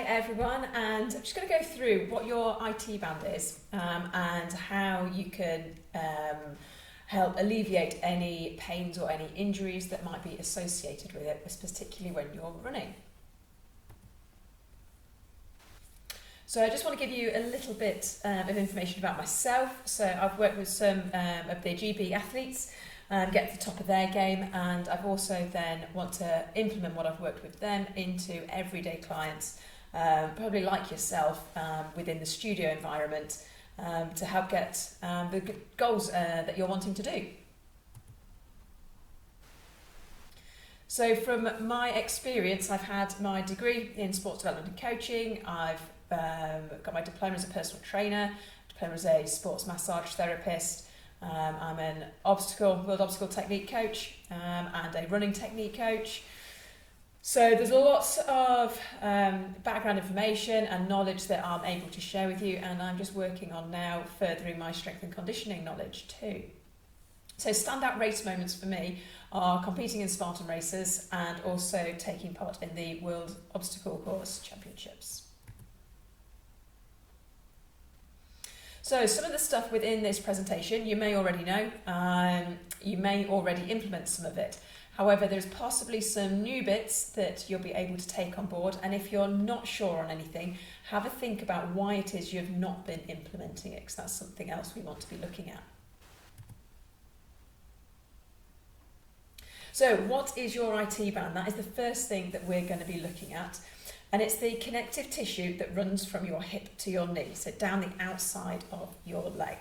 everyone, and I'm just going to go through what your IT band is and how you can help alleviate any pains or any injuries that might be associated with it, particularly when you're running. So I just want to give you a little bit of information about myself. So I've worked with some of the GB athletes, get to the top of their game, and I've also then want to implement what I've worked with them into everyday clients, probably like yourself, within the studio environment, to help get the goals that you're wanting to do. So from my experience, I've had my degree in sports development and coaching. I've got my diploma as a personal trainer, diploma as a sports massage therapist. I'm an world obstacle technique coach and a running technique coach. So there's lots of background information and knowledge that I'm able to share with you, and I'm just working on now furthering my strength and conditioning knowledge too. So standout race moments for me are competing in Spartan races and also taking part in the World Obstacle Course Championships. So some of the stuff within this presentation you may already know, you may already implement some of it. However, there's possibly some new bits that you'll be able to take on board, and if you're not sure on anything, have a think about why it is you've not been implementing it, because that's something else we want to be looking at. So what is your IT band? That is the first thing that we're going to be looking at. And it's the connective tissue that runs from your hip to your knee, so down the outside of your leg.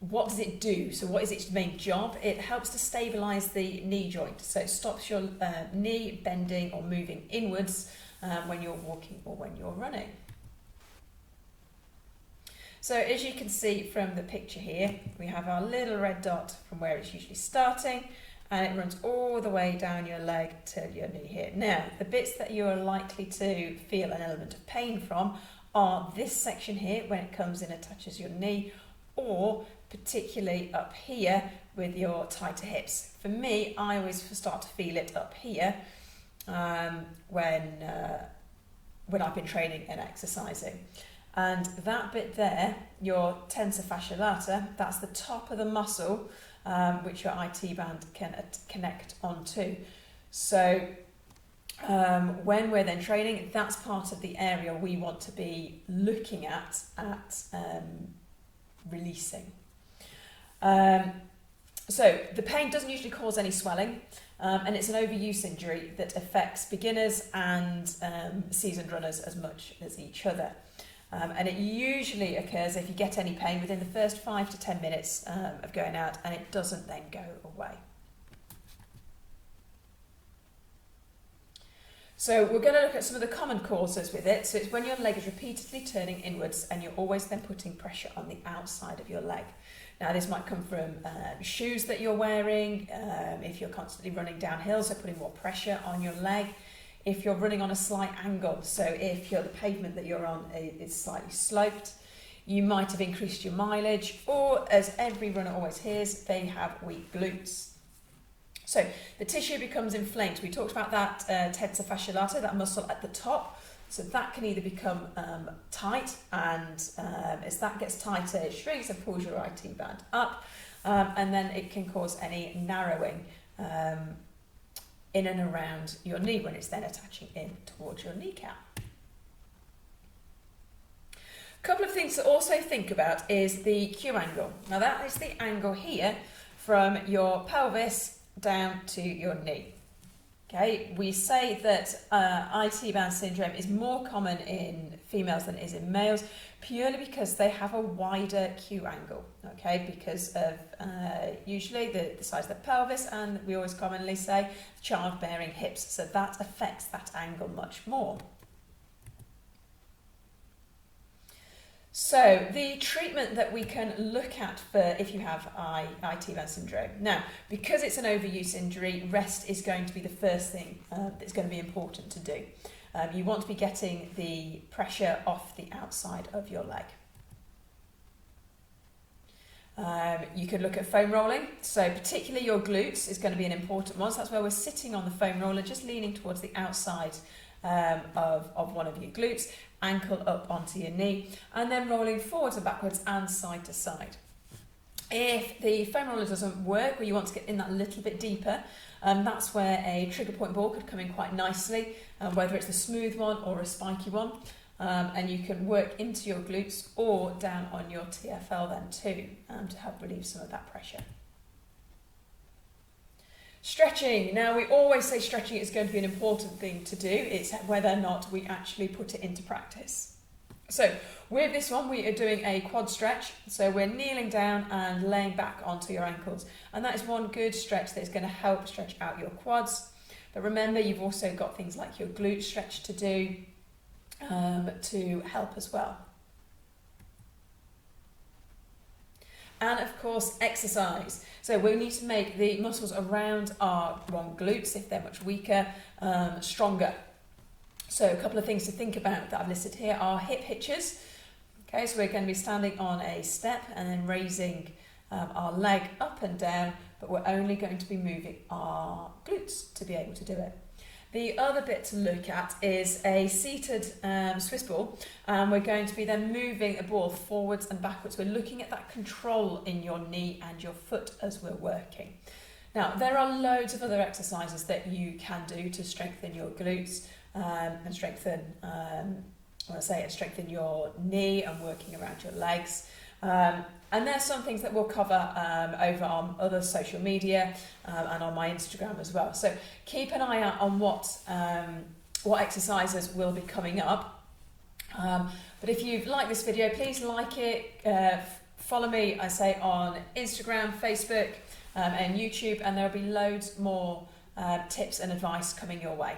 What does it do? So what is its main job? It helps to stabilise the knee joint, so it stops your knee bending or moving inwards when you're walking or when you're running. So as you can see from the picture here, we have our little red dot from where it's usually starting, and it runs all the way down your leg to your knee here. Now, the bits that you're likely to feel an element of pain from are this section here when it comes in and touches your knee, or particularly up here with your tighter hips. For me, I always start to feel it up here when I've been training and exercising. And that bit there, your tensor fascia lata, that's the top of the muscle which your IT band can connect onto. So when we're then training, that's part of the area we want to be looking at releasing. So the pain doesn't usually cause any swelling, and it's an overuse injury that affects beginners and seasoned runners as much as each other. And it usually occurs if you get any pain within the first 5 to 10 minutes of going out, and it doesn't then go away. So we're going to look at some of the common causes with it. So it's when your leg is repeatedly turning inwards and you're always then putting pressure on the outside of your leg. Now this might come from shoes that you're wearing, if you're constantly running downhill, so putting more pressure on your leg. If you're running on a slight angle, so if the pavement that you're on is slightly sloped, you might have increased your mileage, or as every runner always hears, they have weak glutes. So the tissue becomes inflamed. We talked about that tensor fascia lata, that muscle at the top. So that can either become tight, and as that gets tighter, it shrinks and pulls your IT band up, and then it can cause any narrowing in and around your knee when it's then attaching in towards your kneecap. A couple of things to also think about is the Q angle. Now that is the angle here from your pelvis down to your knee. Okay, we say that IT band syndrome is more common in females than it is in males, purely because they have a wider Q angle, okay, because of usually the size of the pelvis, and we always commonly say childbearing hips, so that affects that angle much more. So the treatment that we can look at for if you have IT band syndrome. Now, because it's an overuse injury, rest is going to be the first thing that's going to be important to do. You want to be getting the pressure off the outside of your leg. You could look at foam rolling, so particularly your glutes is going to be an important one. So that's where we're sitting on the foam roller, just leaning towards the outside of one of your glutes, ankle up onto your knee, and then rolling forwards and backwards and side to side. If the foam roller doesn't work, or you want to get in that little bit deeper, that's where a trigger point ball could come in quite nicely, whether it's a smooth one or a spiky one. And you can work into your glutes or down on your TFL then too, to help relieve some of that pressure. Stretching. Now, we always say stretching is going to be an important thing to do. It's whether or not we actually put it into practice. So with this one, we are doing a quad stretch. So we're kneeling down and laying back onto your ankles. And that is one good stretch that is going to help stretch out your quads. But remember, you've also got things like your glute stretch to do to help as well. And of course, exercise. So we need to make the muscles around our glutes, if they're much weaker, stronger. So a couple of things to think about that I've listed here are hip hitches. Okay, so we're going to be standing on a step and then raising our leg up and down, but we're only going to be moving our glutes to be able to do it. The other bit to look at is a seated Swiss ball, and we're going to be then moving the ball forwards and backwards. We're looking at that control in your knee and your foot as we're working. Now, there are loads of other exercises that you can do to strengthen your glutes and strengthen your knee and working around your legs. And there's some things that we'll cover over on other social media and on my Instagram as well. So keep an eye out on what exercises will be coming up. But if you've liked this video, please like it. Follow me, I say, on Instagram, Facebook and YouTube, and there'll be loads more tips and advice coming your way.